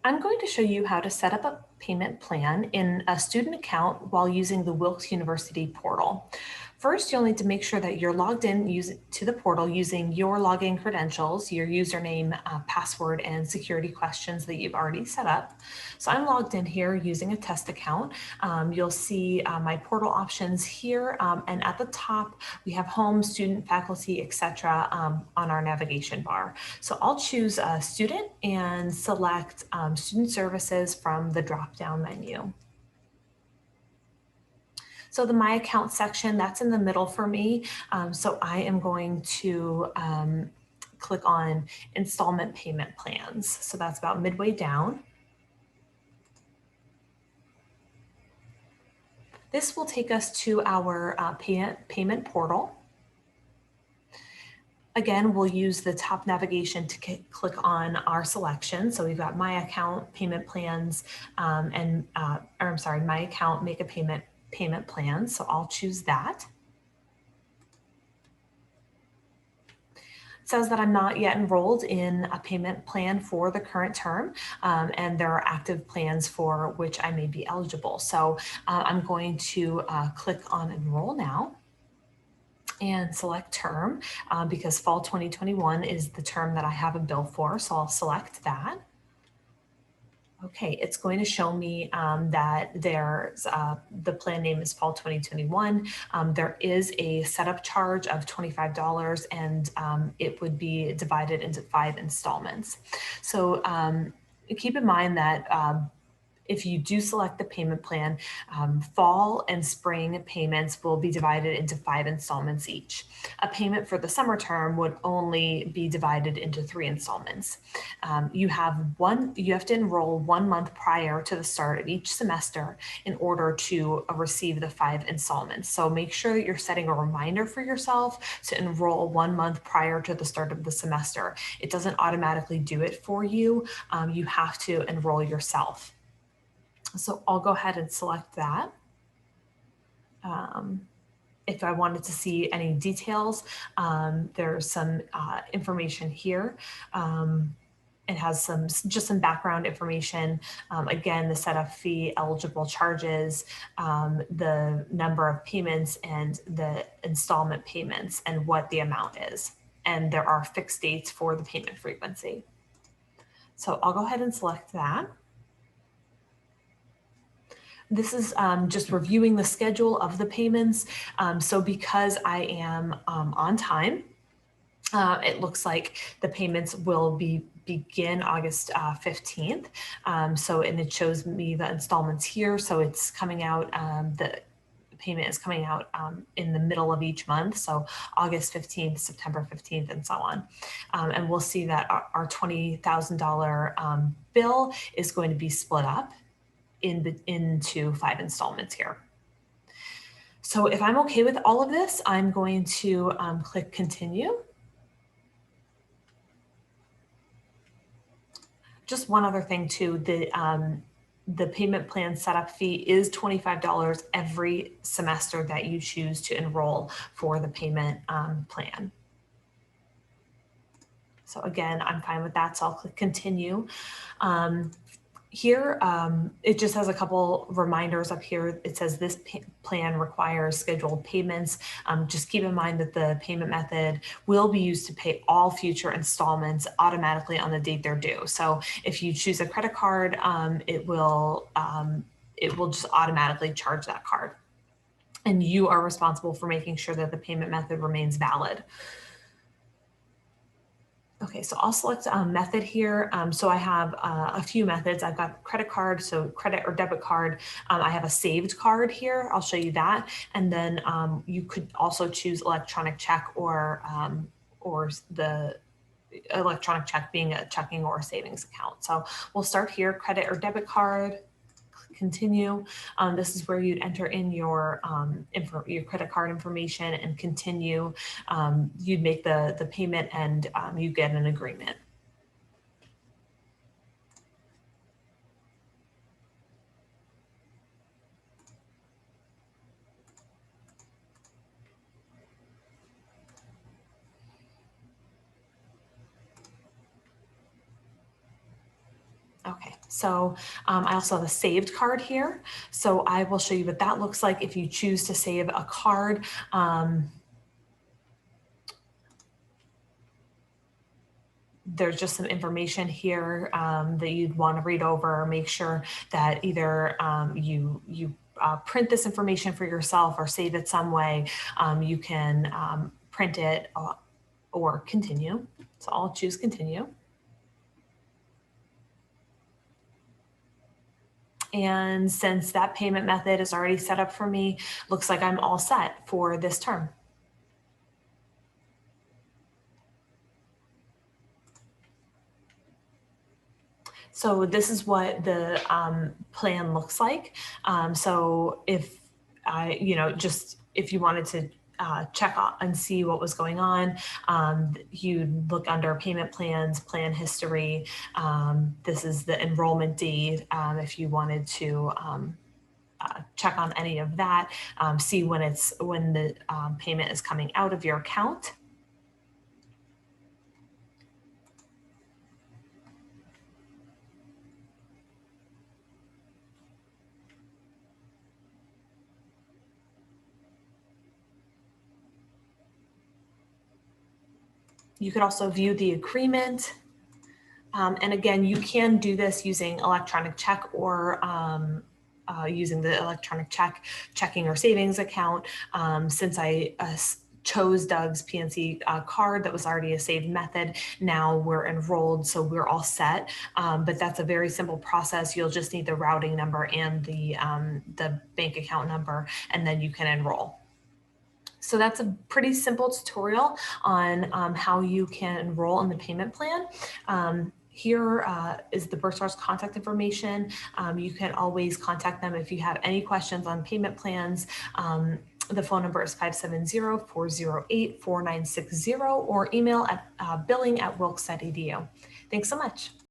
I'm going to show you how to set up a payment plan in a student account while using the Wilkes University portal. First, you'll need to make sure that you're logged in to the portal using your login credentials, your username, password, and security questions that you've already set up. So I'm logged in here using a test account. You'll see my portal options here, and at the top, we have home, student, faculty, etc. On our navigation bar. So I'll choose student and select student services from the drop-down menu. So the My Account section, that's in the middle for me. So I am going to click on Installment Payment Plans. So that's about midway down. This will take us to our payment portal. Again, we'll use the top navigation to click on our selection. So we've got My Account, Payment Plans, My Account, Make a Payment Plan. So I'll choose that. It says that I'm not yet enrolled in a payment plan for the current term, and there are active plans for which I may be eligible. So I'm going to click on Enroll Now and select term because fall 2021 is the term that I have a bill for, so I'll select that. Okay, it's going to show me that there's the plan name is fall 2021. There is a setup charge of $25 and it would be divided into 5 installments. So keep in mind that if you do select the payment plan, fall and spring payments will be divided into 5 installments each. A payment for the summer term would only be divided into 3 installments. You have to enroll 1 month prior to the start of each semester in order to receive the 5 installments. So make sure that you're setting a reminder for yourself to enroll 1 month prior to the start of the semester. It doesn't automatically do it for you. You have to enroll yourself. So I'll go ahead and select that. If I wanted to see any details, there's some information here. It has just some background information. Again, the setup fee, eligible charges, the number of payments and the installment payments and what the amount is. And there are fixed dates for the payment frequency. So I'll go ahead and select that. This is just reviewing the schedule of the payments. So because I am on time, it looks like the payments will begin August 15th. And it shows me the installments here. So it's coming out, the payment is coming out in the middle of each month. So August 15th, September 15th, and so on. And we'll see that our $20,000 bill is going to be split up into 5 installments here. So if I'm okay with all of this, I'm going to click continue. Just one other thing too, the payment plan setup fee is $25 every semester that you choose to enroll for the payment plan. So again, I'm fine with that, so I'll click continue. Here, it just has a couple reminders up here. It says this plan requires scheduled payments. Just keep in mind that the payment method will be used to pay all future installments automatically on the date they're due. So if you choose a credit card, it will just automatically charge that card. And you are responsible for making sure that the payment method remains valid. Okay, so I'll select method here. So I have a few methods. I've got credit card, so credit or debit card. I have a saved card here. I'll show you that. And then you could also choose electronic check or the electronic check being a checking or a savings account. So we'll start here, credit or debit card. Continue. This is where you'd enter in your credit card information and continue. You'd make the payment and you get an agreement. Okay, So I also have a saved card here. So I will show you what that looks like if you choose to save a card. There's just some information here that you'd want to read over. Make sure that either you print this information for yourself or save it some way. You can print it or continue. So I'll choose continue. And since that payment method is already set up for me, looks like I'm all set for this term. So this is what the plan looks like. So if if you wanted to check and see what was going on, you'd look under payment plans, plan history. This is the enrollment date. If you wanted to check on any of that, see when the payment is coming out of your account. You could also view the agreement. And again, you can do this using electronic check or using the electronic checking or savings account. Since I chose Doug's PNC card that was already a saved method, now we're enrolled, so we're all set. But that's a very simple process. You'll just need the routing number and the bank account number, and then you can enroll. So that's a pretty simple tutorial on how you can enroll in the payment plan. Here is the Bursar's contact information. You can always contact them if you have any questions on payment plans. The phone number is 570-408-4960 or email at billing@wilkes.edu. Thanks so much.